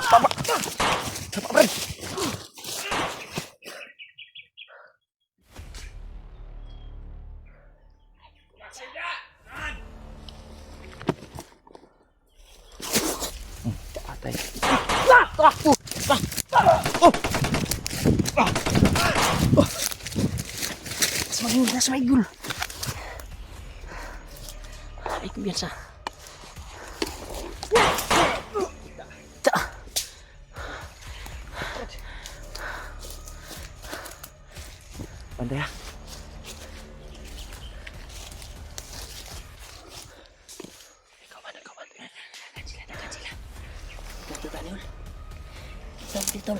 Tapa. Tapa, Brad. Atay. Nasa may gul. Ay, kumbiyansa. Pandai ya. Kawan. Dekat sila. Dito tayo. Dito.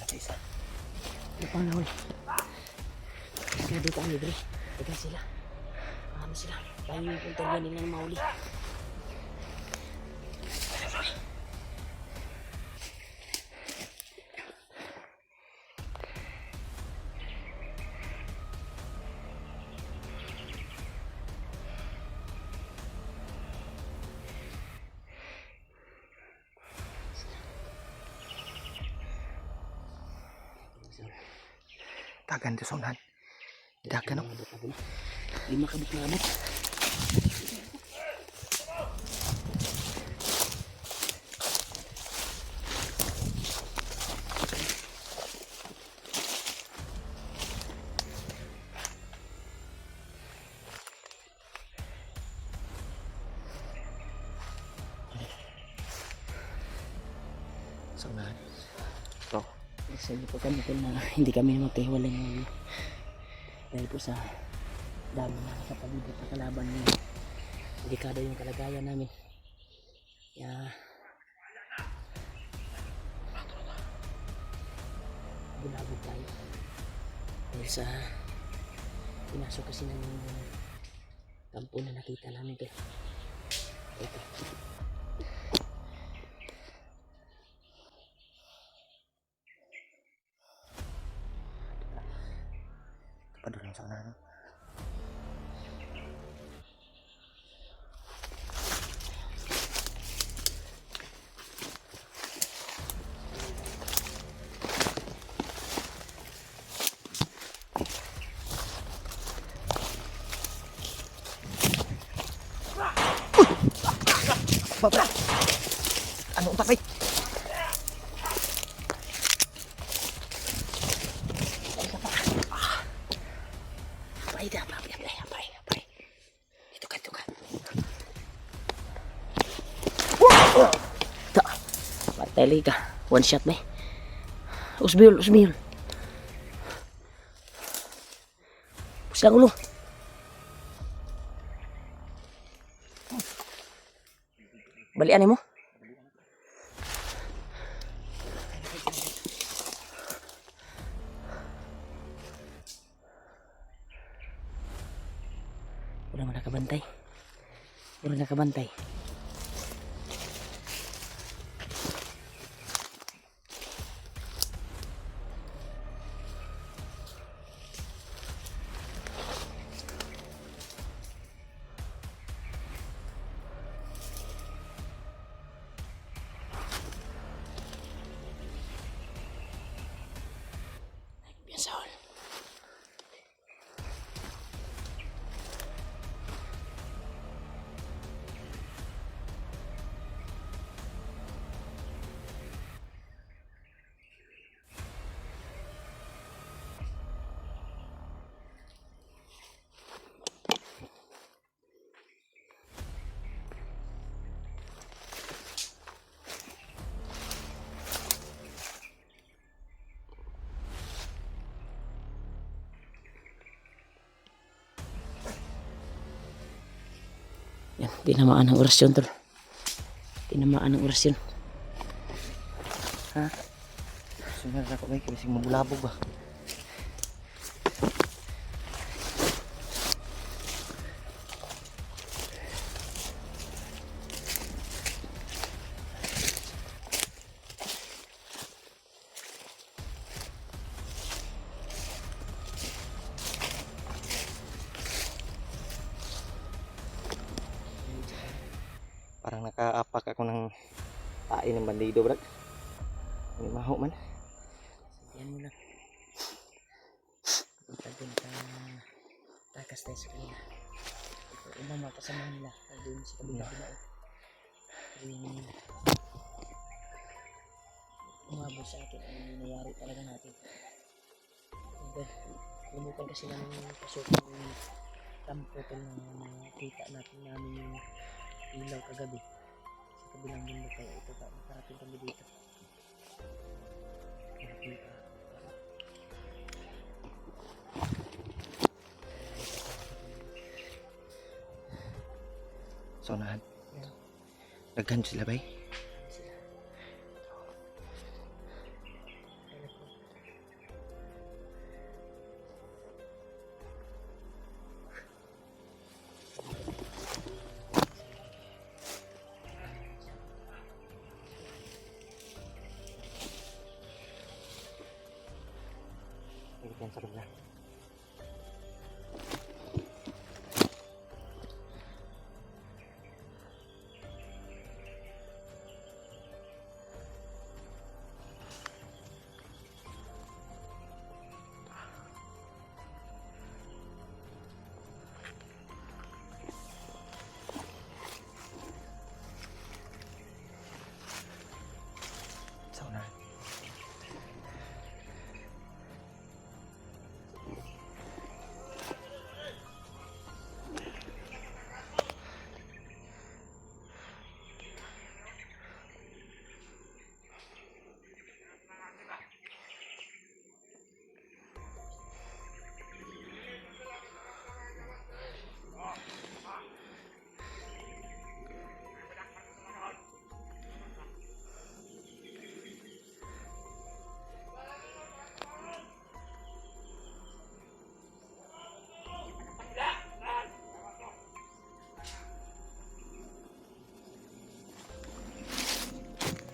Bisa. Depan na huli. Kaya dito ang libre. Teka sila. Ano sila? Tayo yung punta nila ng mauli. Tagan to sonan. Dagan no. 5 kabut na abot. Sonan. To. Sabi po kami na hindi kami magkahiwalay ng dahil po sa dami na sa palibot na kalaban niya. Delikado yung kalagayan namin. Kaya bulabog tayo dahil sa pinasok kasi ng kampo na nakita namin ito. Padulong sana no. Babra. Ano utak ay? Apay. Ito ka. Ta. Patay ka. One shot may. Usbiyol. Pusang ulo. Balian mo. Wala nakabantay. Saul. Yan, tinamaan ng orasyon tol. Tinamaan ng orasyon. Ha? Sunod ako ba? Kasi mabulabog ba? Parang nakaapak ako ng tae ng bandido, brad. May maho man. Yan mo lang. Punta dun ka takas tayo sa kanila. Ito, ibang makasama nila. Doon sa kabila-bila. Yung umabot sa akin ang nangyayari talaga natin. Lumutan kasi namin yung pasok ng kampo ito na nakita natin namin yung ilaw kagabi sa kabilang mundo, kaya ito pa makarating kami dito. Nakita so nahan naghan sila bay yan sa kabila. So na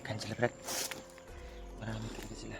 kan sila brad. Marami talaga sila.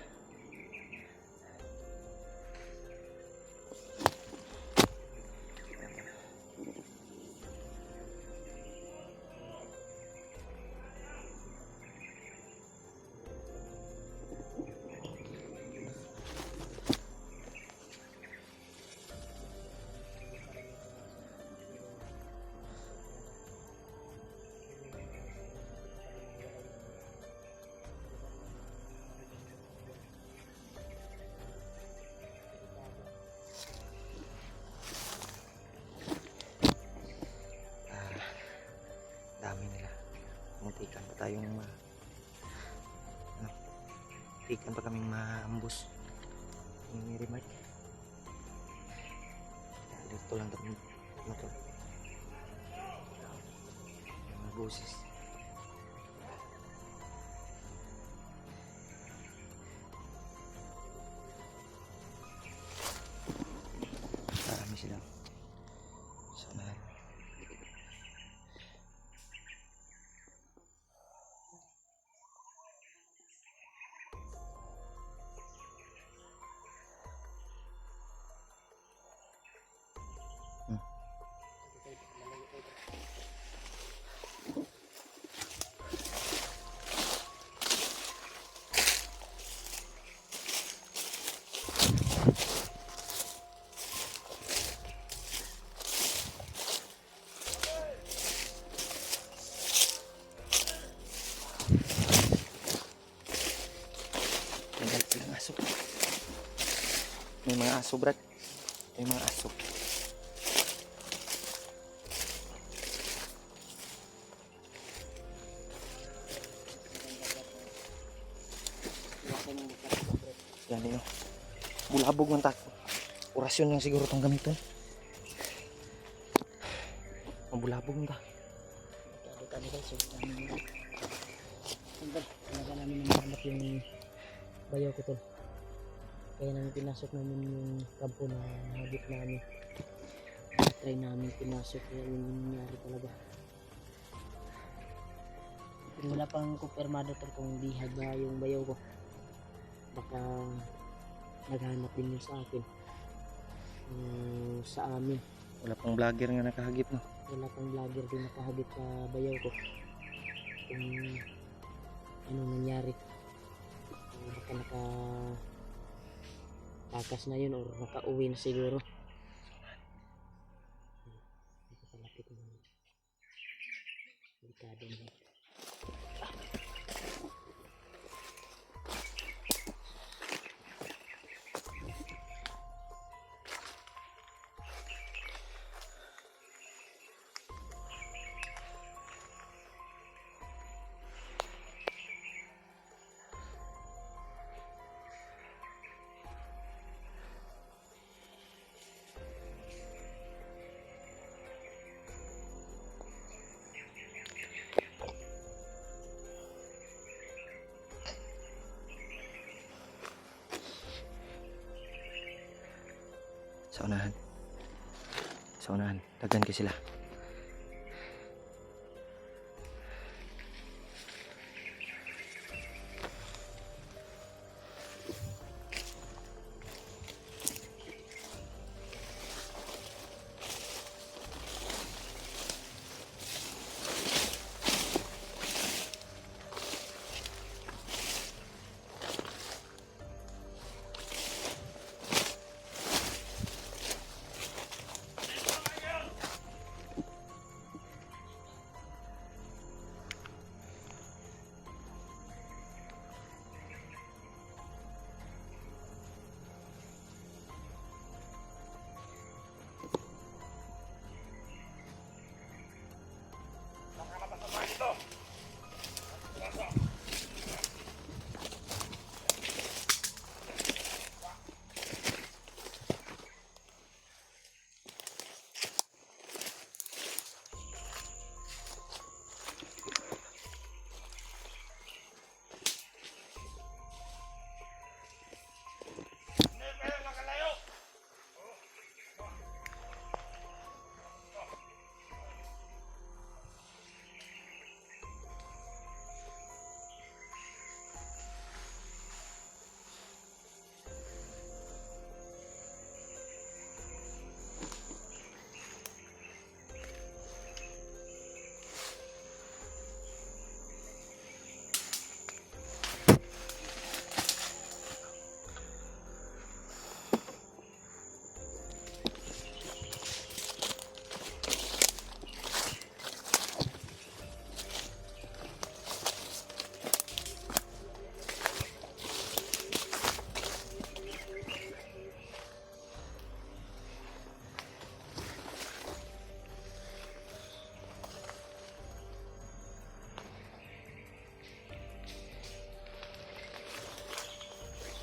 Dami nila. Muntikan pa tayong muntikan pa kaming maambus ni Remark. Dito lang kami motor. Mga busis. Marami sila. So na aso. May mga aso, brad. May mga aso. Yan yun. Bulabog man tako. Orasyon lang siguro itong gamiton. Mabulabog man ta. Kali guys, so dami nila. Siyempre, talaga namin nahanap yung bayaw ko tol. Kaya namin pinasok namin yung kampo na nahagip namin. Try namin pinasok, kaya yun yung nangyari talaga. Pero wala pang kumpirmado tol kung bihag na yung bayaw ko. Baka naghanap din yun sa akin. Sa amin. Wala pang vlogger nga nakahagip no. Wala pang vlogger din nakahagip sa bayaw ko. Kung ano nangyari. Baka takas na yun or nakauwi na siguro. Dito palapit na. Delikado na. Sa unahan. Sa unahan. Tagan ka sila.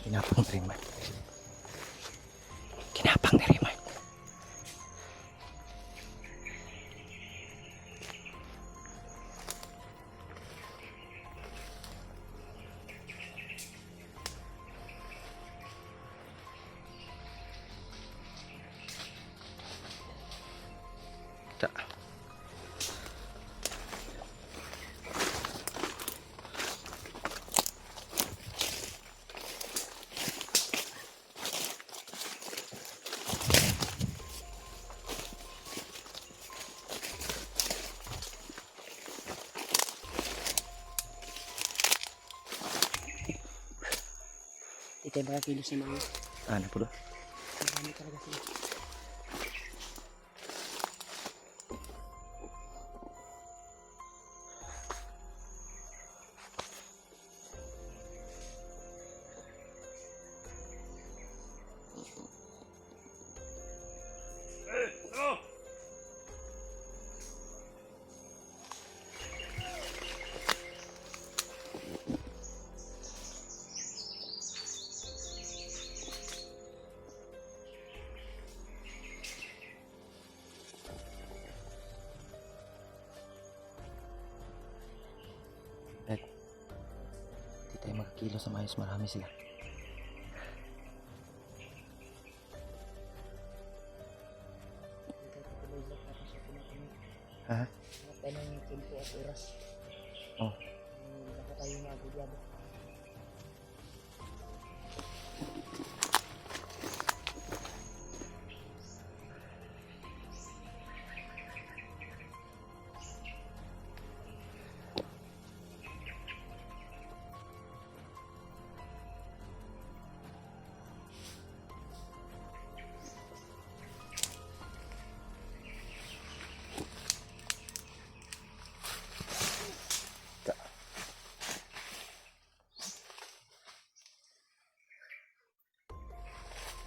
Kinapang ni Riman. Kinapang ni Riman. Tak. Ito yung mga kilos na mga. Ano po do? Marami talaga sila. kilos na maayos, marami sila. Ha? Hanap tayo ng tempo at oras. Oh. Baka tayo maagudyado.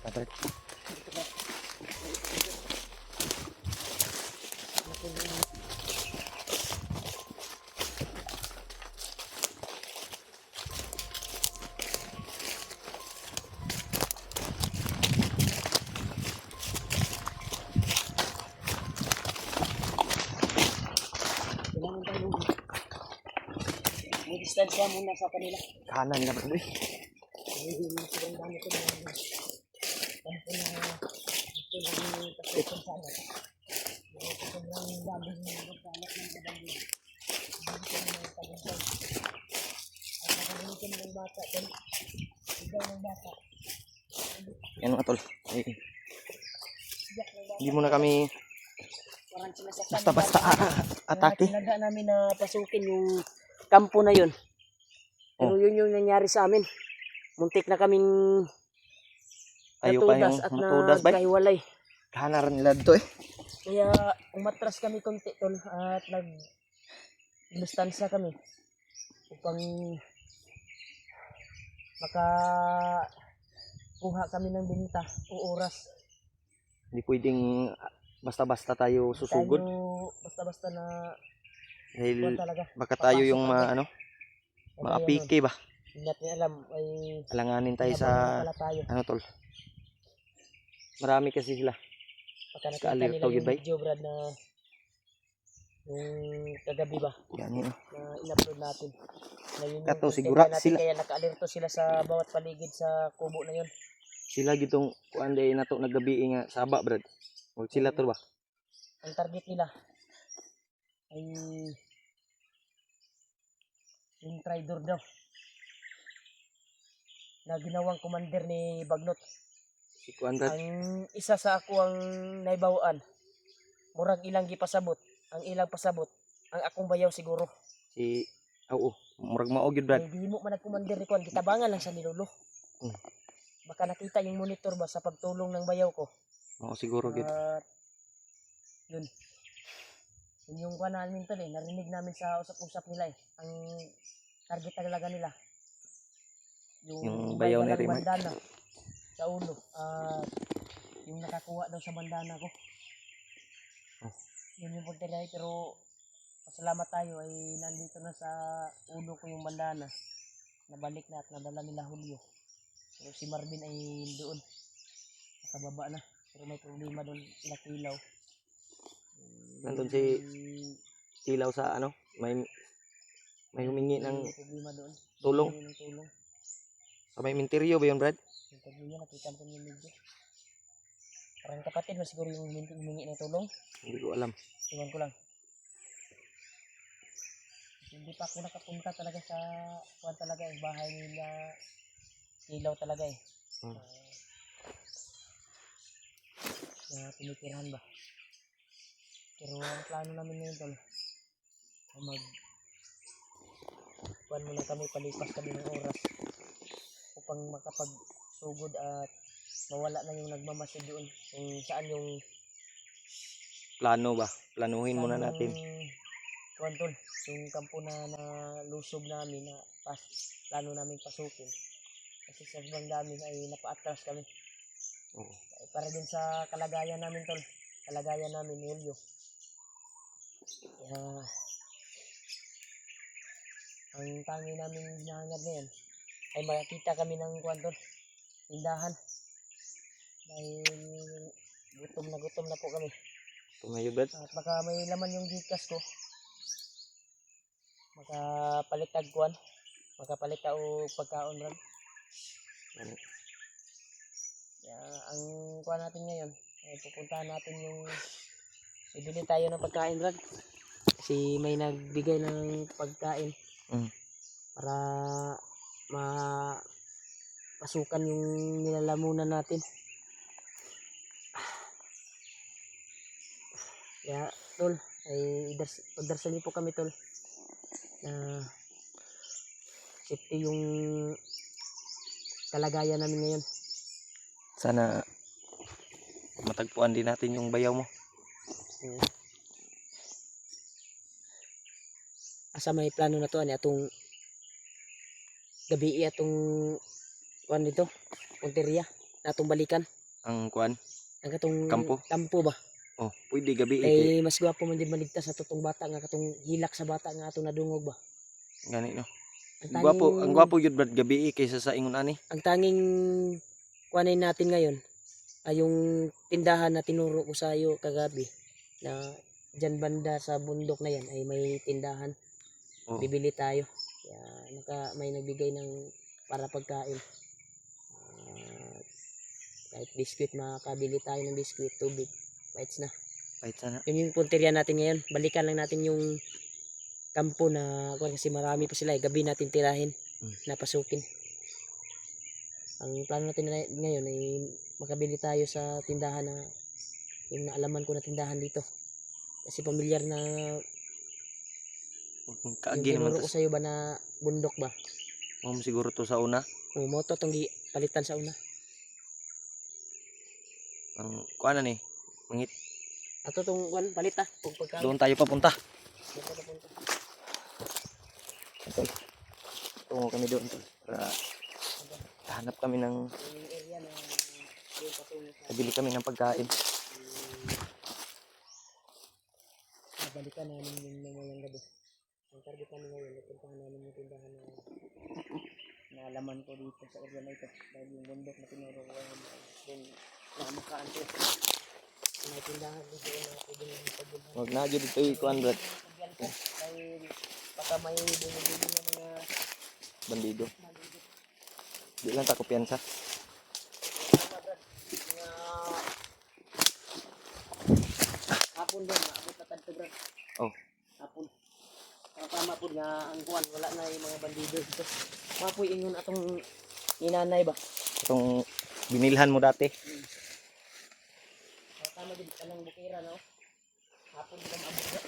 Kapit. Kailangan tayo may distansya muna sa kanila. Kanan na bro. Sobrang dami ko na tempo na gusto lang pasukan sa ano. Sobrang dami ng magkalat ng kabangin. Hindi ko na tagumpay. At nakalimutan ng bata. Ikaw ng bata. Yan mga tol. Hindi muna kami Parang sinasaktan. basta-basta atake. Tinaga namin na pasukin yung kampo na yun. Pero yun yung nangyari sa amin. Muntik na kaming Tayo pa natudas yung at matudas ba? nagkahiwalay. Kahanan nila dito eh. Kaya umatras kami konti tol at nagdistansya kami upang makakuha kami ng binta o oras. Hindi pwedeng basta-basta tayo susugod. Tayo basta-basta na Dahil kuwan talaga. baka tayo Papasok yung agad. maapike ba? Hindi natin alam ay Alanganin tayo sa labanan pala tayo. ano tol. Marami kasi sila. Pagka nakita Ka-alert nila tawag yung ba? video Brad na yung kagabi ba Yan yun. na in-upload natin. Na yun yung Kato, content sigura natin, sila. kaya naka-alerto sila sa bawat paligid sa kubo na yun. Sila gitong kuan day nato naggabi nga saba brad. Wag sila to ba? Ang target nila ay yung Tridor daw na ginawang commander ni Bagnot. Si kuan brad. Ang isa sa ako ang naibawaan, murag ilang gipasabot, ang ilang pasabot, ang akong bayaw siguro. Si oo, murag mao gyud brad. Ay di mo man nag-commander ni Kuan, gitabangan lang sa nilulo. Baka nakita yung monitor ba sa pagtulong ng bayaw ko. Oo siguro gyud. At yun. Yun yung kuan namin tol eh, narinig namin sa usap-usap nila eh. Ang target talaga nila. Yung bayaw ni ng Rimar. bandana sa ulo. At yung nakakuha daw sa bandana ko. Yun yung punta nila pero pasalamat tayo ay nandito na sa ulo ko yung bandana. Nabalik na at nadala nila Julio. Pero si Marvin ay doon. Nakababa na. Pero may problema doon sila Kilaw. Nandun si Kilaw sa ano, may humingi ng May problema doon. tulong. Humingi ng tulong. Sa may minteryo ba yun brad? Yung tagliya nakita ko yung medyo. Parang kapatid mo siguro yung humingi ng tulong. Hindi ko alam. Iwan ko lang. Hindi pa ako nakapunta talaga sa kuwan talaga eh. Bahay nila Kilaw talaga eh. Na tinitirahan ba. Pero ang plano namin ngayon tol, kuwan muna kami, palipas kami ng oras upang makapagsugod at mawala na yung nagmamasid doon kung saan yung Plano ba? Planuhin muna saan natin. yung kuwan tol, yung kampo na lusob namin na plano namin pasukin kasi sa sobrang dami ay napaatras kami. Oo. Para din sa kalagayan namin tol, kalagayan namin ni Julio. Kaya ang tangi namin hinahangad ngayon ay makakita kami ng kwanto, tindahan. Dahil gutom na po kami. Tumayo brad. At baka may laman yung Gcash ko. Makapalitag kuwan. makapalit ta og pagkaon Brad. Gani. Kaya ang kuha natin ngayon ay pupuntahan natin yung bibili tayo ng pagkain Brad. Kasi may nagbigay ng pagkain para mapasukan yung nilalamunan natin. Kaya tol, ay pagdarasal po kami tol na safety yung kalagayan namin ngayon. Sana matagpuan din natin yung bayaw mo. Asa may plano na to ani atong gabi atong kuan dito, punteriya na atong balikan. Ang kuan, Ang katong kampo ba? oh, pwede gabi Kay mas gwapo man din maligtas sa tutong bata nga katong hilak sa bata nga atong nadungog ba. Gani no. Ang Ang gwapo yun Brad gabi kaysa sa ingon ani. Ang tanging kuanin natin ngayon ay yung tindahan na tinuro ko sa iyo kagabi na dyan banda sa bundok na yan ay may tindahan. Oh. Bibili tayo. Kaya may nagbigay ng para pagkain. Kahit biskwit, makakabili tayo ng biskwit, tubig. Bites na. Kahit sana. Yun yung punteriya natin ngayon. Balikan lang natin yung kampo na kasi marami pa sila. Gabi natin tirahin. Napasukin. Ang plano natin ngayon ay makabili tayo sa tindahan na yung naalaman ko na tindahan dito. Kasi pamilyar na Kaagi naman tinuro ko sa'yo ba na bundok ba? Siguro to sa una. Moto itong palitan sa una. Ang kuan ni mangit. Ato itong palit Doon tayo papunta. Tungo kami doon para hanap kami ng nabili kami ng pagkain. Balikan namin yung mamayang gabi. Ang target namin ngayon, puntahan namin yung tindahan na naalaman ko dito sa area na ito. Dahil yung bundok na tinuro ko doon namakaan ko. May tindahan dito na pwede nang pagbulan. Huwag na dyan dito ikuan Brad. Dahil baka may bumibili ng mga Bandido. Di lang ta kumpiyansa. Hapon doon, maabot na tadto Brad. Oh. Hapon. Tama po nga ang kuwan, wala na yung mga bandido dito. Mapoy ingon atong ninanay ba? Itong binilhan mo dati. Tama din kanang bukira no. Hapon din maabot ba?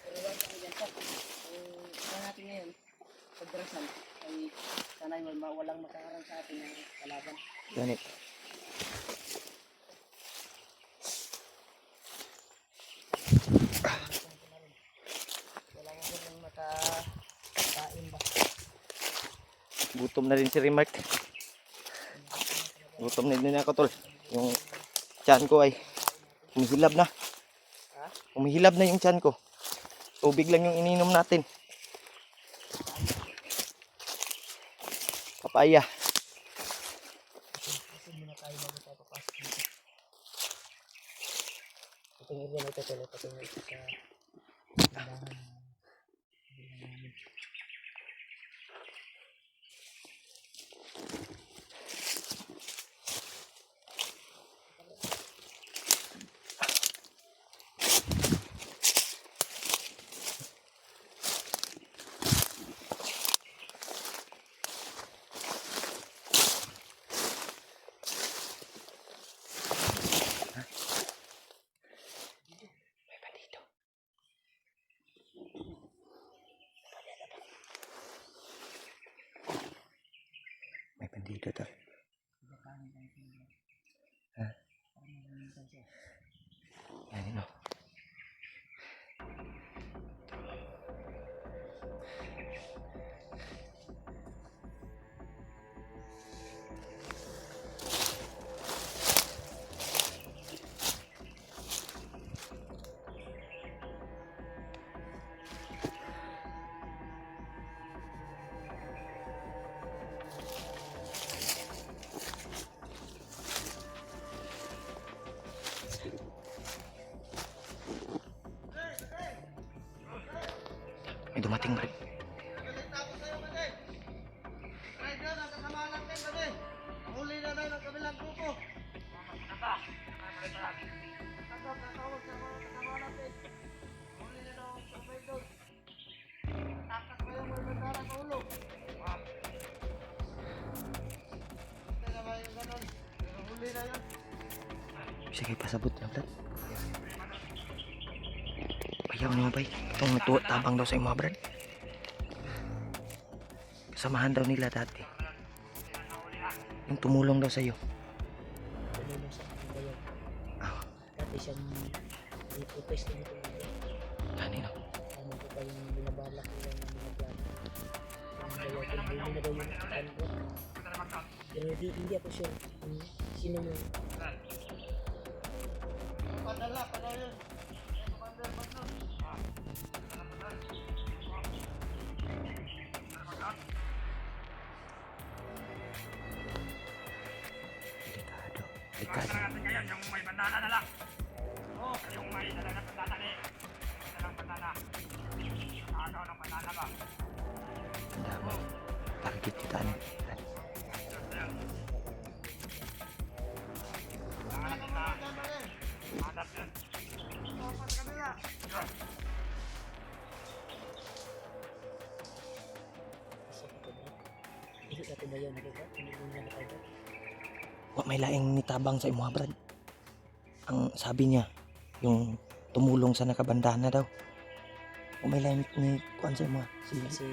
Pero wala kami dyan pa. Ang natin ngayon, pagdarasal ay sanay walang makaharang sa atin ng kalaban. Ganit. Kain ba? Gutom na rin si Remark. Gutom na din ako tol. Yung tiyan ko ay humihilab na. Humihilab na yung tiyan ko. Tubig lang yung ininom natin. Papaya. Ito yung area na ito tuloy. Ito yung ito sa tindahan. May bandido to. Yan no. May dumating Brad. Sige, pasabot na, Brad. Bayaw naman, bay. Itong tabang daw sa imo, Brad. Kasamahan daw nila dati. Yung tumulong daw sa iyo. Tumulong sa aking bayaw. Ah, Dati siyang i-protest din ito. kanino? Ano ko pa yung binabalak nila ng mga plano. Yung bayaw ko, hindi na daw yung ano ko. Pero hindi ako sure kung sino yung Delikado. Delikado. Yung may bandana na lang. Oh, yung may dala na bandana ni. Dalang bandana. Nakagaw ng bandana ba? Ang dami. Target kita ni. Hadap yan. isa pa ito. Hindi ka ito bayaw nakita. Hindi mo na nakita. Wa may laing nitabang sa imo, Brad. Ang sabi niya, yung tumulong sa nakabandana daw. Wa may laing ni kuan sa imo. Si Kasi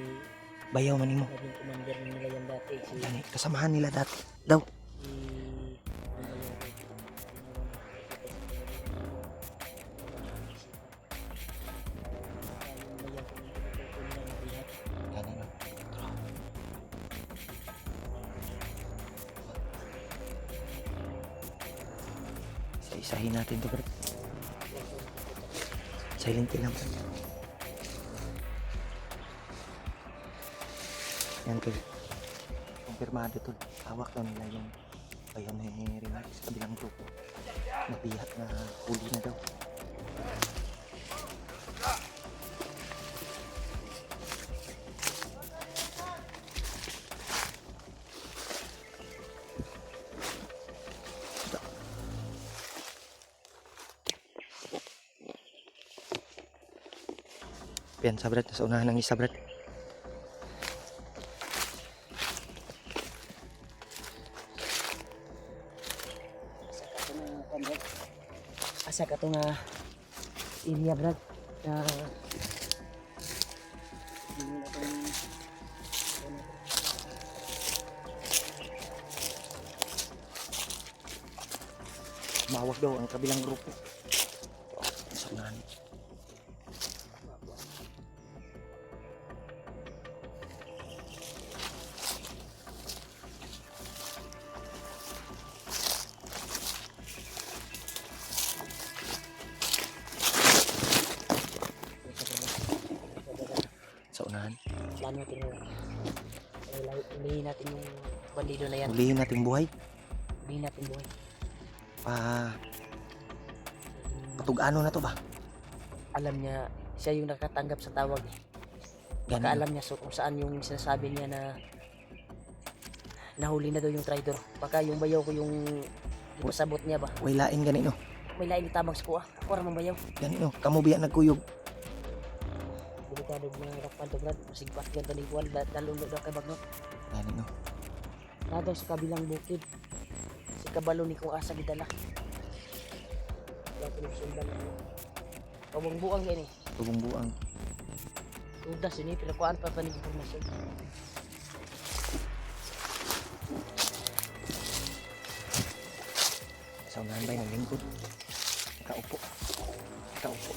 bayaw man imo. naging commander na nila yan dati. Si Gani, kasamahan nila dati daw. Gani no. Isa-isahin natin to, Brad. Silent lang, Brad. Yan, tol. Kumpirmado, tol. Hawak daw nila yung bayaw na Renax sa kabilang grupo. Nabiyak na huli na daw. Yan, sa Brad. Nasa unahan ng isa, Brad. Asa ka ito nga area, Brad, na hindi na itong Mawag daw ang kabilang grupo. Sa unahan. Sa unahan. plano natin yun. Ulihin natin yung bandido na yan. Ulihin natin buhay. Ulihin natin buhay. Patug-ano na to ba? Alam niya, siya yung nakatanggap sa tawag. Baka Ganun. alam niya kung saan yung sinasabi niya na nahuli na daw yung traitor. Baka yung bayaw ko yung pasabot niya ba. Way lain gani no. May lain itabang sa kuha. Ako ramang bayaw. Gani no. Kamu biya nagkuyog. Delikado mga rakpan to, Brad. Masigpat ganda ni Juan. Dalong daw kay Bagnot. Gani no. Nadaw sa kabilang bukid. Si kabalo ni kung asa gidala. Wala ko nagsundan na. Pabong buang yan eh. Tubong buang. Udas ini pinakuan pa pa ni informasyon. Sa unahan ba yung lingkod? Kaupo. Kaupo.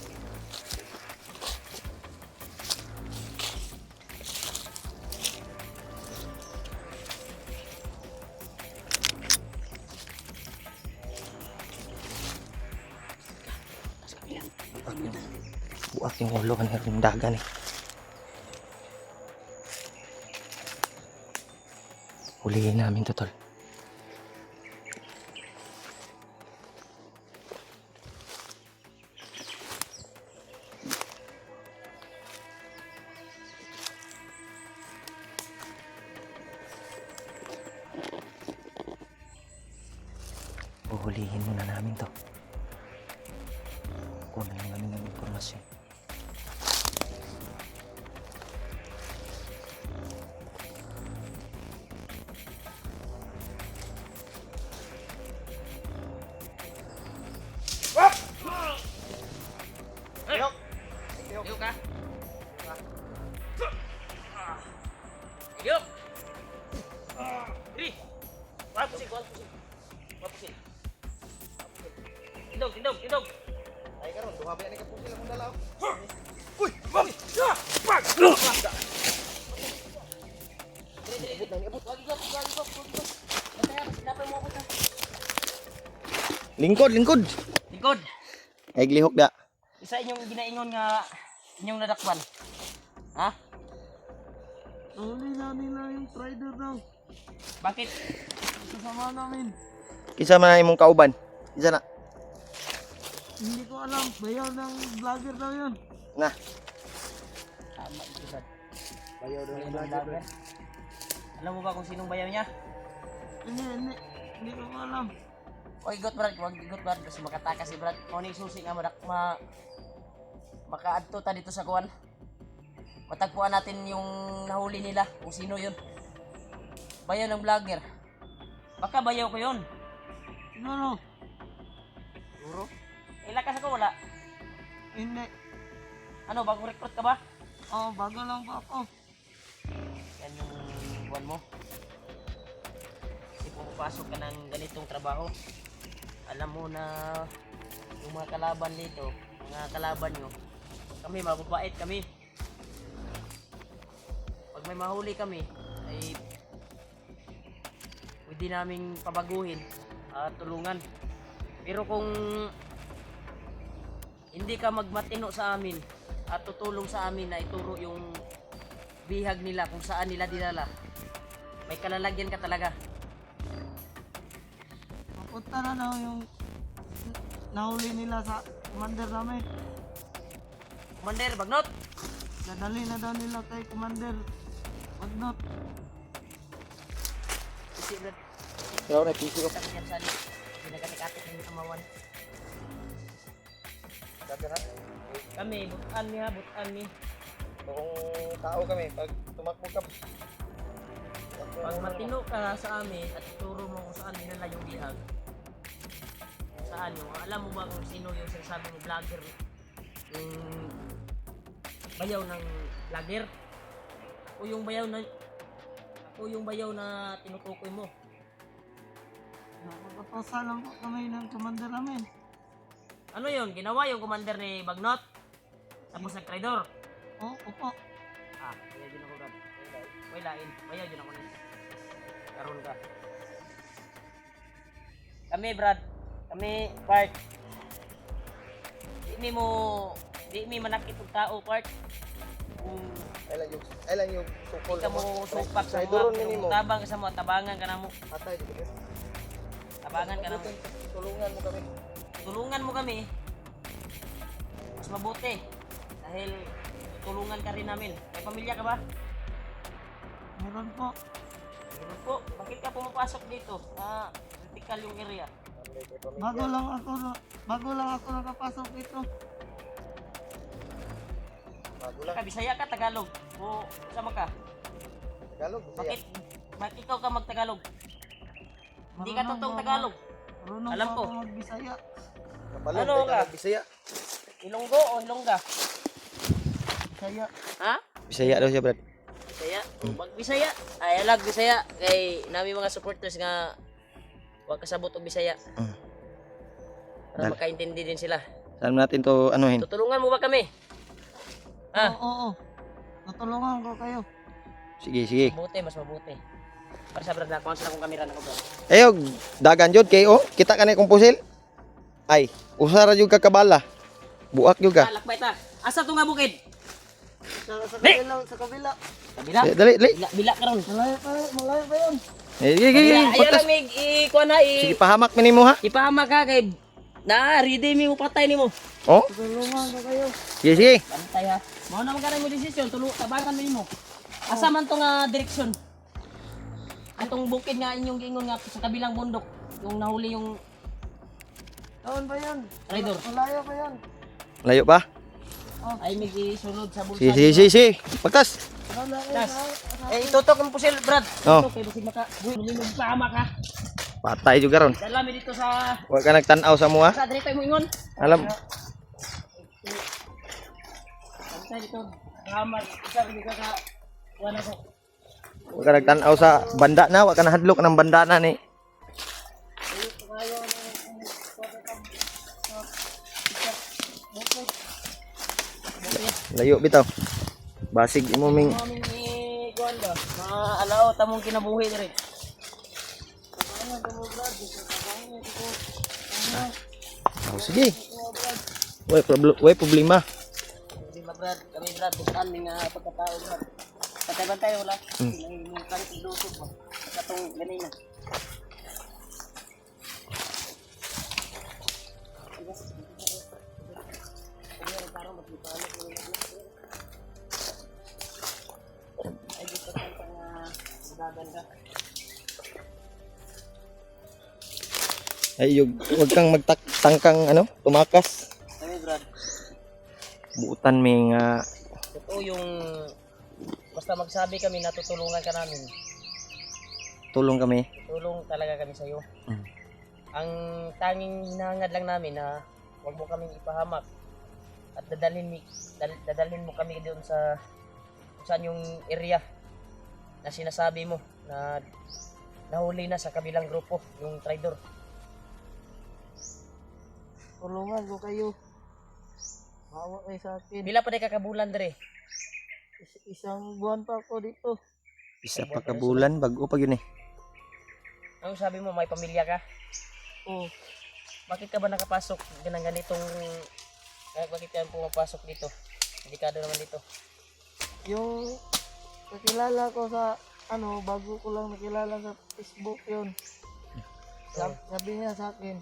Buak yung ulo kan yung dagan eh. Hulihin namin to, tol. Huhulihin muna namin to. Kunin lang namin ng informasyon. Tindog, tindog, tindog. Ay karon duha ba ni kapusil akong dala. Uy! Bang! Ah! Bang! Abot na ni abot. Lingkod, lingkod. Likod. Ay glihok da. Isa inyong ginaingon nga inyong nadakpan. Ha? Huli na nila yung trader daw. Bakit? Kasama namin. Kisa man imong kauban. Isa na. Hindi ko alam. Bayaw ng vlogger daw yun. Na. Tama ito, Brad. Bayaw daw Bayaw ng vlogger. Alam mo ba kung sinong bayaw niya? Hindi. Hindi ko alam. Huwag igot, Brad. Huwag igot, Brad. Kasi makatakas si Brad. Kung ano yung susi nga makaadto ta dito sa kuwan. Matagpuan natin yung nahuli nila. Kung sino yun. Bayaw ng vlogger. Baka bayaw ko yun. Siguro. Siguro. Ilakas ako, wala. Hindi. Ano, bagong recruit ka ba? Oo, bago lang pa ako. Yan yung buwan mo. Kasi pumapasok ka ng ganitong trabaho. Alam mo na yung mga kalaban dito, mga kalaban nyo, kami mababait kami. Pag may mahuli kami, ay pwede naming pabaguhin at tulungan. Pero kung hindi ka magmatino sa amin at tutulong sa amin na ituro yung bihag nila kung saan nila dinala, may kalalagyan ka talaga. Papunta na daw yung nahuli nila sa commander namin. Commander, bagnot! Dadali na daw nila kay commander. Magnot. Kasi Brad, Pero na PC ko. kami yan sa alit. Pinagatik-atik ng amawan. Kami, butan niya, butan ni. Kung tao kami pag tumakbo ka. Pag matino ka sa amin at ituro mo kung saan dinala yung bihag, saan yung, alam mo ba kung sino yung sinasabing vlogger, yung bayaw ng vlogger? Ako yung bayaw na tinutukoy mo. Nakapasa lang po kami ng commander namin. Ano yun? Ginawa yung commander ni Bagnot? Tapos nag-trader? Oo, opo. Bayaw din ako, Brad. Wailain. Bayaw din ako na. Karoon ka. Kami, Brad. Kami, Bart. Di mi manakit og tao, Bart. Kung Ay lang yung sukol. di ka mo supak sa Duron mga, nimo. tabang ka sa mga, tabangan ka na mo. Atay dito. Tabangan ka na mo. Tulungan mo kami. Tulungan mo kami. Mas mabuti. Dahil tulungan ka rin namin. May pamilya ka ba? Meron po. Meron po. Bakit ka pumapasok dito? Critical yung area. Bago lang ako nakapasok dito. Bago lang. Ka, Bisaya ka, Tagalog. O sama ka? Tagalog. Bakit ikaw ka mag-Tagalog? Hindi ka totoong Tagalog. Marunong Alam pa ko. ako mag-Bisaya. Kapalong. Ano ka? Bisaya. Ilonggo o Ilongga? Bisaya. Ha? Bisaya daw siya, Brad. Bisaya? Mag Bisaya? Ay, alag Bisaya. Kay nami mga supporters nga huwag kasabot og Bisaya. Para makaintindi din sila. Saan natin to anuhin? Tutulungan mo ba kami? Ha? Oo. Natulungan ko kayo. Sige, sige. Mabuti, mas mabuti. Para sa brad na, kung saan akong kamera na ko, Brad. Ayog, dagan jud kay kita ka na kung pusil. Ay, usara jud ka kabala. Buak jud ka. Lakbay ta. Asa to nga bukid? Sa kabila. Kabila. Dali, dali. Bila ka ron. Malayo pa yun. Sige, sige. Ayan lang may ikuha na Sige, pahamak mi nimo ha. ipahama ka kay ready mi mo patay nimo. Oh? Tulungan ko kayo. Sige, sige. Bantay ha. Mao na magkaroon mo desisyon, tabangan mo nimo. Asa man to nga direksyon? Atong bukid nga inyong giingon nga sa kabilang bundok, yung nahuli yung Taon pa yun. trader. Malayo pa yun. Layo pa? Ay may gisunod sa bulsa. Sige, sige, sige, sige. Pagtas. Das. Itutok mo po sila, Brad. Oh. Ito, kay basig maka. Bulimog pa ama ka. Patay jud karon. Dala mi dito sa Wa ka nagtan-aw sa mo ha. sa dito mo ingon. Alam. Bantay dito. Tama, isa rin ka wala ko. Wa ka nagtan-aw sa banda na, wa ka nahadlok ng banda na ni. Layo bitaw. Basig imo ming Aming ni Juan ba? Maalaw tamong kinabuhi diri. sige. Way problema. Hindi ba Brad? Kami Brad, bukan ning pagkatao Brad. Patay-bantay wala. Yung kanit lusog ba? Katong ganina. Ay, dito ka magaganda. Ay wag kang magtangkang ano, tumakas. Kami Brad, Buutan mi nga totoo yung basta magsabi kami natutulungan ka namin. tulong kami. Tulong talaga kami sa iyo. Mm. Ang tanging hinahangad lang namin na wag mo kaming ipahamak at dadalhin mo kami doon sa kung saan yung area na sinasabi mo na nahuli na sa kabilang grupo, yung traidor. Tulungan ko kayo. Maawa kayo sa akin. Pila pa day kakabulan dire? Isang buwan pa ako dito. Isa pa ka bulan bago pa yun eh. Ang sabi mo may pamilya ka? Oh, Bakit ka ba nakapasok ng ganitong bakit ka pumapasok dito? Dedikado naman dito. yung nakilala ko sa bago ko lang nakilala sa Facebook yun. Sabi niya sa akin,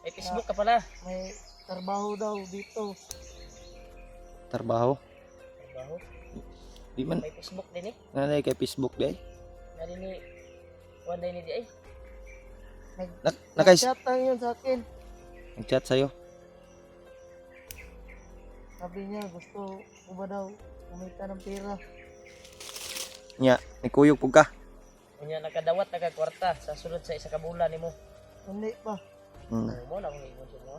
May Facebook ka pala. may trabaho daw dito. Trabaho. Trabaho. Di man May Facebook din eh. nanay kay Facebook day. Nari ni Juan day ni di ay. Nakais Nag-chat lang yun sa akin. nag-chat sa'yo. Sabi niya, gusto ko ba daw kumita ng pera. Nya, nikuyog pug ka. Unya nakadawat nakakwarta sa sulod sa isa ka bulan nimo. Hindi pa. Hmm. Mo na kung ingon sa mo.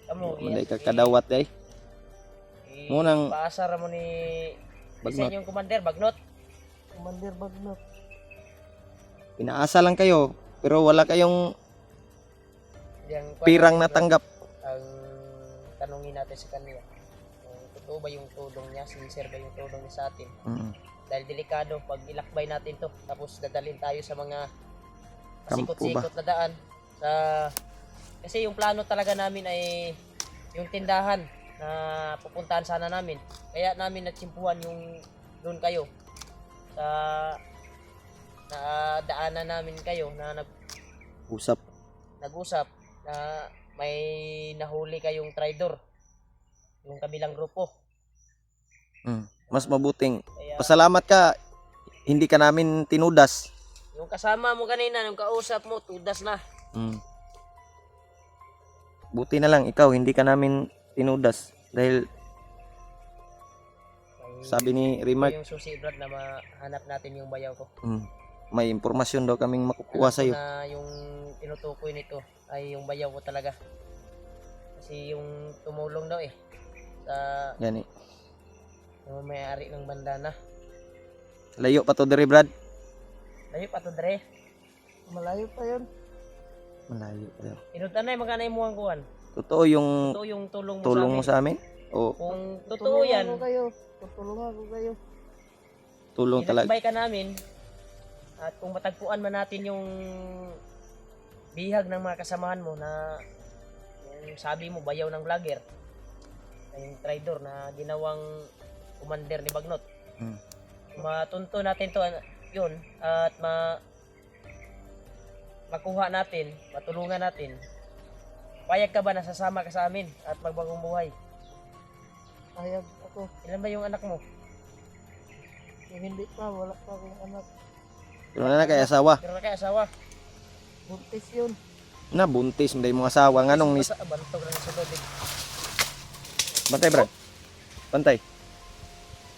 Kamo Manday ka kadawat day. Mo nang- paasar mo ni Bagnot. Isa yung commander Bagnot. Commander Bagnot. Pinaasa lang kayo pero wala kayong Yang pirang natanggap. ang tanungin natin sa kanya. Kung totoo ba yung tulong niya, sincere ba yung tulong niya sa atin? Mm. Dahil delikado pag ilakbay natin to tapos dadalhin tayo sa mga Kampo sikot-sikot na daan sa kasi yung plano talaga namin ay yung tindahan na pupuntahan sana namin. Kaya namin natsimpuhan yung doon kayo sa na daanan namin kayo na Usap. nag-usap na may nahuli kayong traidor yung kabilang grupo. Mm. Mas mabuting Kaya pasalamat ka hindi ka namin tinudas. yung kasama mo kanina, yung kausap mo, tudas na. Mm. Buti na lang ikaw hindi ka namin tinudas dahil sabi ni Ito Remark, yung susi Brad na mahanap natin yung bayaw ko. may impormasyon daw kaming makukuha Alam sa ko iyo. na yung tinutukoy nito ay yung bayaw ko talaga. Kasi yung tumulong daw sa Yan eh. yung may-ari ng bandana. Layo pa to diri, Brad. Layo pa to dre. Malayo pa yun. Malayo pa daw. Inutan na yung mga naimuhang kuhan. Totoo yung Totoo yung tulong mo tulong mo sa sa amin? O Kung totoo yan, Tutulungan ko kayo. Tutulungan ko kayo. tulong talaga? inakbay ka namin at kung matagpuan man natin yung bihag ng mga kasamahan mo na yung sabi mo bayaw ng vlogger na yung traidor na ginawang commander ni Bagnot. Hmm. Matunto natin to yun at makuha natin, matulungan natin. Payag ka ba na sasama ka sa amin at magbagong buhay? Payag ako. Ilan ba yung anak mo? Kung hindi pa, wala pa akong anak. Pero na kay asawa. Pero na kay asawa. Buntis yun. Na buntis nday mo asawa nganong ni Bantog na sa sulod. Bantay, Brad. Bantay.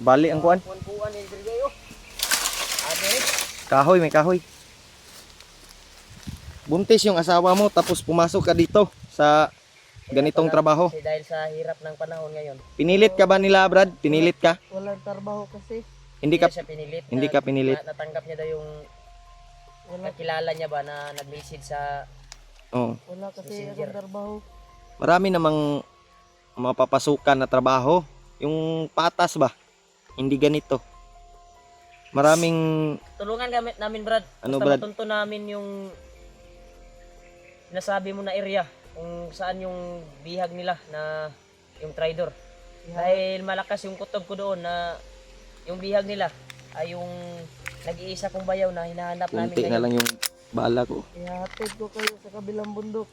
Bali ang kuan. Kuan ni Dirgayo. Ade. Kahoy, may kahoy. Buntis yung asawa mo tapos pumasok ka dito sa ganitong trabaho. Kasi dahil sa hirap ng panahon ngayon, Pinilit ka ba nila, Brad? Pinilit ka? Walang trabaho kasi. Hindi ka siya pinilit. hindi ka pinilit. Natanggap niya daw yung Wala, kakilala niya ba na nag-message sa Oh. wala kasi Messenger. akong trabaho. Marami namang mapapasukan na trabaho. Yung patas ba? Hindi ganito. Maraming Tulungan kami namin, Brad. Ano, Basta Brad? matunto namin yung nasabi mo na area kung saan yung bihag nila na yung tridor. Dahil malakas yung kutob ko doon na yung bihag nila ay yung nag-iisa kong bayaw na hinahanap namin kunti na ngayon. lang yung bala ko. Ihatid ko kayo sa kabilang bundok.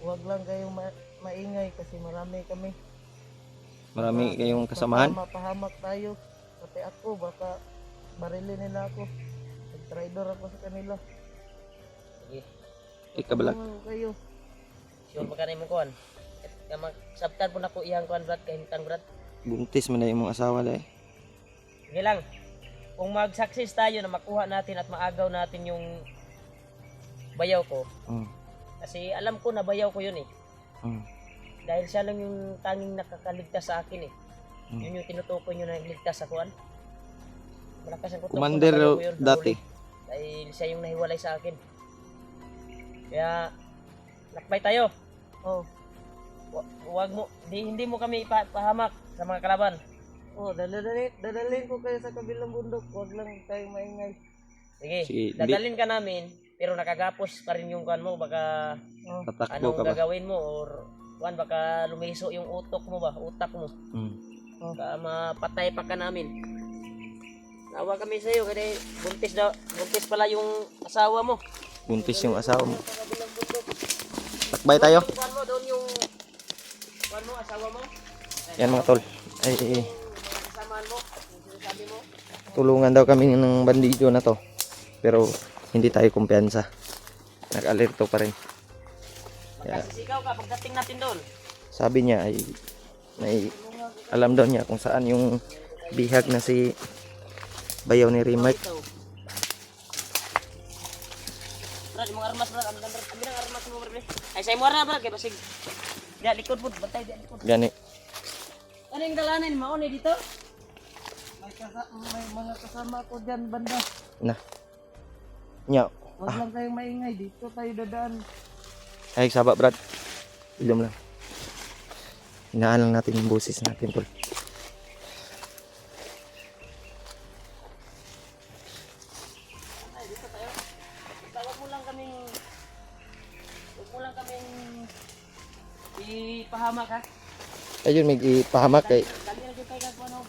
Huwag lang kayong maingay kasi marami kami. Marami kayong kasamahan. Mapahamak tayo. Pati ako, baka barilin nila ako. Nag-tridor ako sa kanila. Sige, Ikabalag. Tulungan ko kayo. sure magkano yung kuhan. Sabtan po na ko iyang kuhan, Brad, kahimtang, Brad. Buntis man na yung mga asawa dahil. Sige lang, kung mag-success tayo na makuha natin at maagaw natin yung bayaw ko, kasi alam ko na bayaw ko yun eh. Dahil siya lang yung tanging nakakaligtas sa akin eh. Yun yung tinutukoy nyo na nagligtas sa kuhan. Malakas ang kutob ko na Commander bayaw ko yun, dati. nahuli. Dahil siya yung nahiwalay sa akin. Kaya, lakbay tayo. Oh, Huwag mo, hindi mo kami ipahamak sa mga kalaban. oh, dadalhin ko kayo sa kabilang bundok. Huwag lang kayong maingay. Sige, Sige, dadalhin ka namin, pero nakagapos pa rin yung kuhan mo. Baka Oh, Tatakbo anong ka ba? gagawin mo or kuhan, baka lumiso yung utak mo ba, utak mo. Baka mapatay pa ka namin. Nawa kami sa iyo kasi buntis pala yung asawa mo. Buntis yung asawa mo. Sa kabilang bundok. Takbay tayo. Yung kuhan mo doon yung kuhan mo, asawa mo. Yan mga tol. Ay, Yung mga kasamaan mo, yung sinasabi mo. tulungan daw kami ng bandido na to. Pero hindi tayo kumpiyansa. Nag-alerto pa rin. Kaya, Magkasisigaw ka pagdating natin doon. sabi niya ay may alam daw niya kung saan yung bihag na si bayaw ni Rimark. Brad, yung mga armas, Brad. Ang binang armas mo, Brad. Ay, sa'yo mo na, Brad. Kaya basig. Diyan, likod po. Bantay, diyan, likod. Gani. Ano yung dalanan? Maon eh dito? may mga kasama ko dyan banda. Na. Nya. Huwag lang kayong maingay. Dito tayo dadaan. Ay, saba Brad. Ilom lang. Hinaan lang natin yung boses natin tol. Ay, dito tayo. Basta Huwag mo lang kaming ipahamak, ha? Ayun, may ipahamak kay Dali na dyan kayo gagawa, no?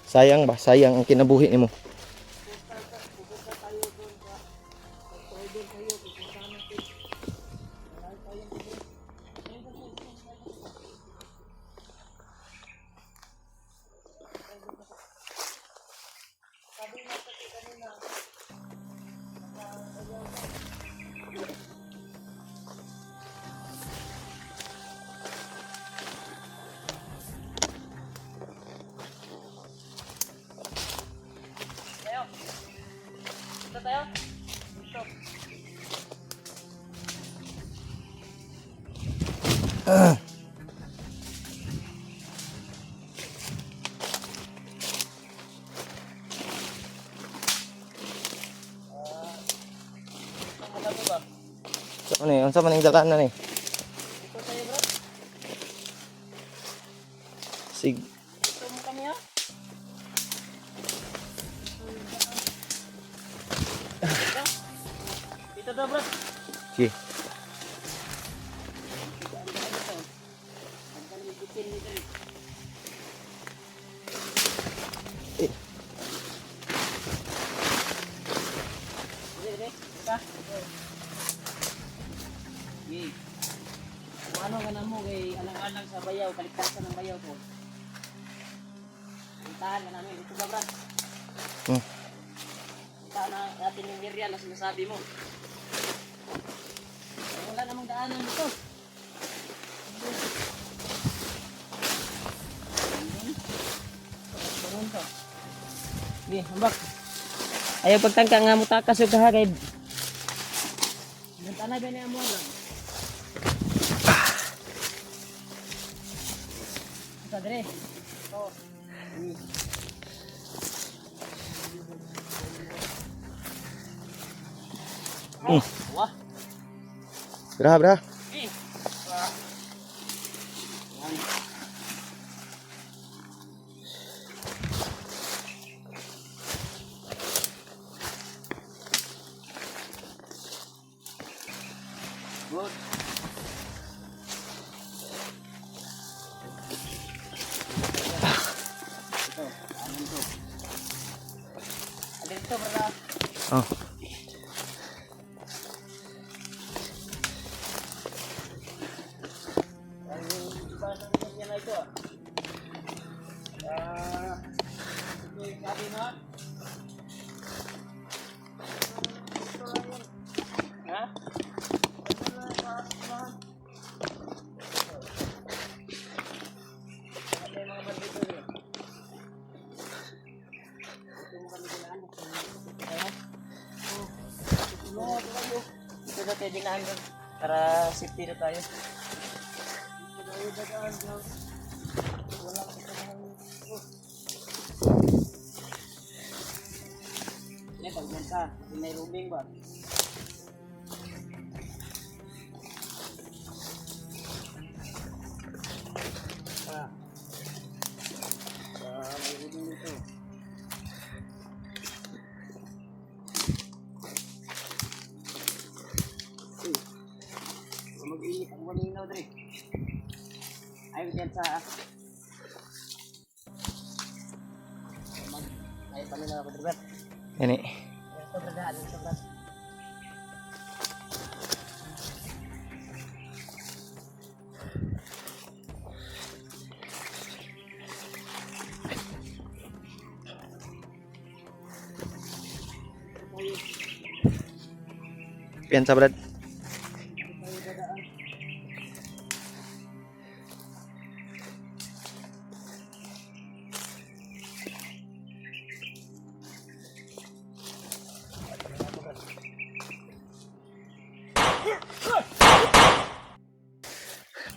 sayang ba? Sayang ang kinabuhi nimo. Tayo. Dito tayo. Dito. Ang madami ba? So ano yun? Sa maning dalaan na ni? Dito tayo, bro. Sig. Dito mo kami, ha? Dito daw, bro. Sige. Eh, Dili. Ka. Yay. Kung ano ka na mo kay alang-alang sa bayaw, kaligtasan ng bayaw ko. Puntahan ka namin. Ito ba, Brad? Hmm. Puntahan na natin yung area na sinasabi mo. Ay, wala namang daanan dito. Bangon to. Sige, hambak. Ayaw pagtangka nga mo takas yung kahagay. Gantanay ba niya mo lang? Sa dire. Oh. Wah. bra bra. Eh. Good. Ito, anin to. Alin to, brad. Oh. Ang iba ng yan na ito ah. Ito yung sabi na. Ha? Ito na tayo dinaan doon para safety na tayo. Ini pagmenta, may rooming ba? May rooming dito. Mag-init ang walinaw dre. Ayaw dyan sa... Ayaw pa nila ako dre. Ini. Ito brada, ano ito brad? Piyansa brad.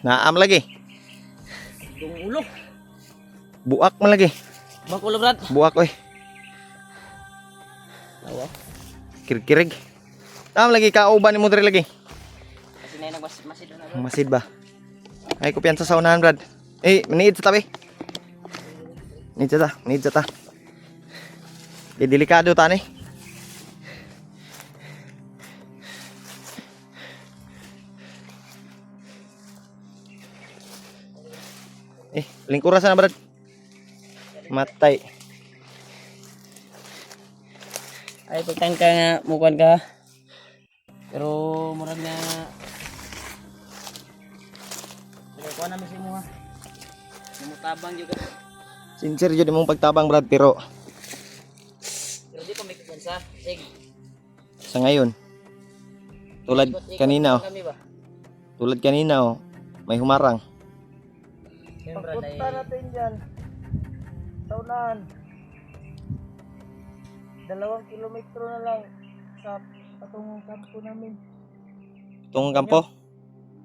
Naam lagi. Yung ulo. Buak man lagi. Bang ulo brad. Buak oy. Awa. Kirig-kirig. Naam lagi kauban mo diri lagi. Kasi na yung nagmasid doon na Ang masid ba? Ay ko piyansa sa unahan brad. Eh, maniid sa tabi. Maniid sa ta. Di delikado ta ni. Lingkuras na brad. Matay. Ay pagtang ka nga mukuan ka. Pero murag na ko na misi mo ha. Mutabang juga. Sincere jud imong pagtabang brad pero Pero di pa may kuwansa. Sige. sa ngayon tulad kanina oh. Kami ba? Tulad kanina oh, may humarang. Yan brad ay Pagpunta natin dyan, sa unahan, 2 kilometro na lang sa patungong kampo namin. Tong kampo,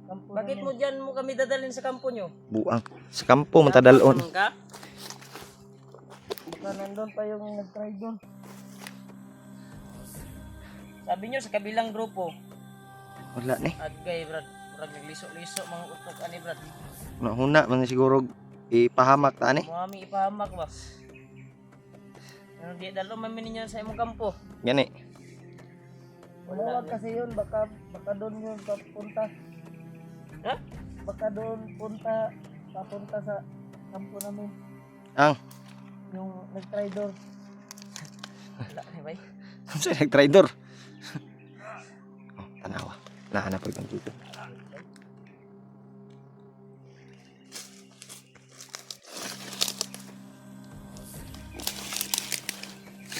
Kampo bakit mo namin. dyan mo kami dadalhin sa kampo nyo? buang. Sa kampo man ta dalon. Naman ka? Baka nandun pa yung nag-try doon. Sabi nyo sa kabilang grupo, Wala ni. agay brad. Murag nagliso-liso mga utok ani brad. Nahuna man siguro ipahamak ta ni. Muami ipahamak ba? Ano di dalo man ninyo sa imong kampo. Gani. Umuwag kasi yun, baka doon yun papunta. Ha? Baka doon papunta sa kampo namin. Ang Yung nag-try doon. Wala ni bay. sa nag-trader. Oh, tanawa. Nahanap ko yung dito.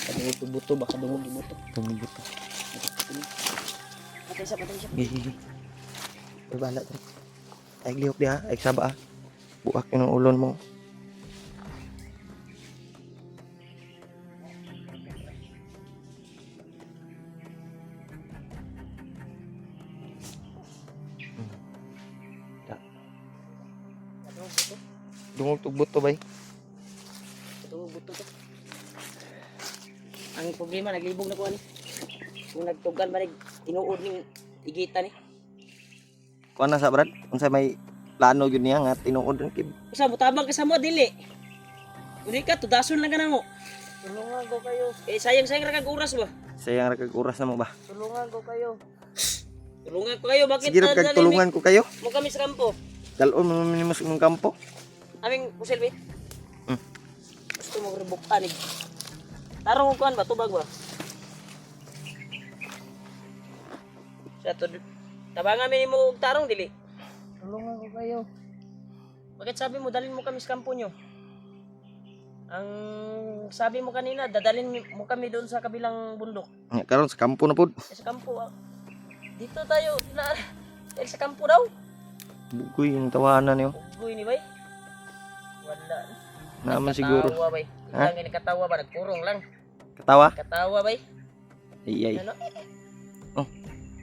Kadungog buto baka dungog buto. Tumibot ko. Patay siya. Gigi. Berbala tu. Ay liok dia, ay saba. Buak yung ulon mo. Kadungog buto. Dungog tugbot to bay. Kadungog buto to. Ang problema naglibog na ko ani. Kung nagtugan ba tinuod ning igita ni. Kuan na sa brad, unsa may plano gyud niya nga tinuod ang kib. Usa mo tabang ka sa mo dili. Uli ka tudason lang ka na mo. Tulungan ko kayo. Eh sayang ra kag oras ba. Sayang ra kag oras na mo ba? Tulungan ko kayo. Tulungan ko kayo, bakit Sige ra kag tulungan ko kayo. mo kami sa kampo? Dalon mo minimos mong kampo. Aming Kuselbi. Hmm. Gusto mo ribok anig. Tarong kuan ba tubag ba? Sa to tabangan mi mo og tarong dili. Tulungan ko kayo. Bakit sabi mo dalhin mo kami sa kampo nyo? Ang sabi mo kanina, dadalhin mo kami doon sa kabilang bundok. Nya karon sa kampo na pod. Sa kampo. Dito tayo na sa kampo daw. Bugoy yung tawanan niyo. Ugoy ni bay. Wala. Naman siguro. Katawa bay. Ha? Lang ini katawa ba nagkurong lang. Katawa. Katawa bay. Ay. Ano?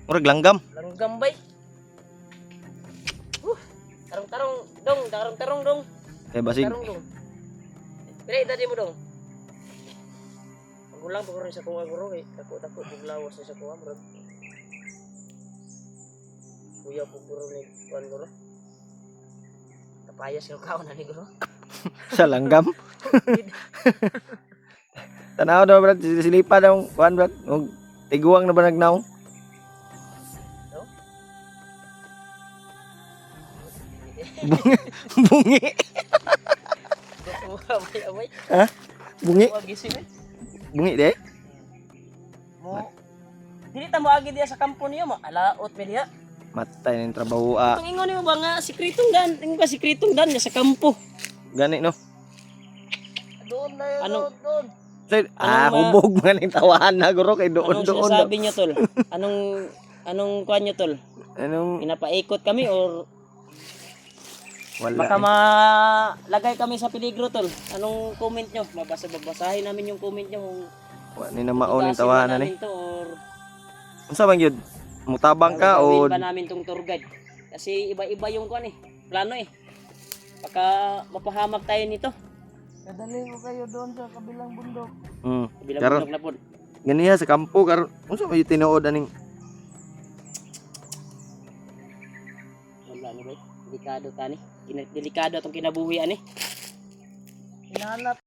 Murag langgam. Langgam bay. Tarong-tarong dong, tarong-tarong dong. Kay basig. Tarong dong. Pili tadi mo dong. Magulang pagkurin sa kuha guro kay takot-takot buglawas sa kuha bro. Kuya po guro ni kuan guro. Tapayas yung kaon na ni guro. Sa langgam. Tanaw daw brad, silipa daw kuan brad. Og tiguang na ba nagnaw? Bungi. Amay. Ha? Bungi. Wag gising eh. Bungi de. Mo. Dili ta mo agi diya sa kampo niyo mo. Alaot mi diya. Matay ning trabaho ah. Tung ingon nimo ba nga sikretong dan, ingon ka sikretong dan niya sa kampo. Gani no. Doon na yun, Ano? doon. Say, Anong, hubog man ning tawahan na guro kay doon Anong doon. sinasabi niyo tol? Anong kuan niyo tol? Anong Pinapaikot kami or wala. baka malagay kami sa peligro tol. Anong comment nyo? Babasahin namin yung comment nyo kung Wa ni na maon ning tugasin ba tawanan ni. namin to or Unsa man gyud? Mutabang ka o gagawin ba namin tong tour guide? Kasi iba-iba yung kuan eh. Plano eh. Baka mapahamak tayo nito. Dadalhin ko kayo doon sa kabilang bundok. Bilang Karon bundok na po. ganiya sa kampo karon unsa may tinuod aning Wala ni bay. Delikado tani. Delikado atong kinabuhi ani. Hinahanap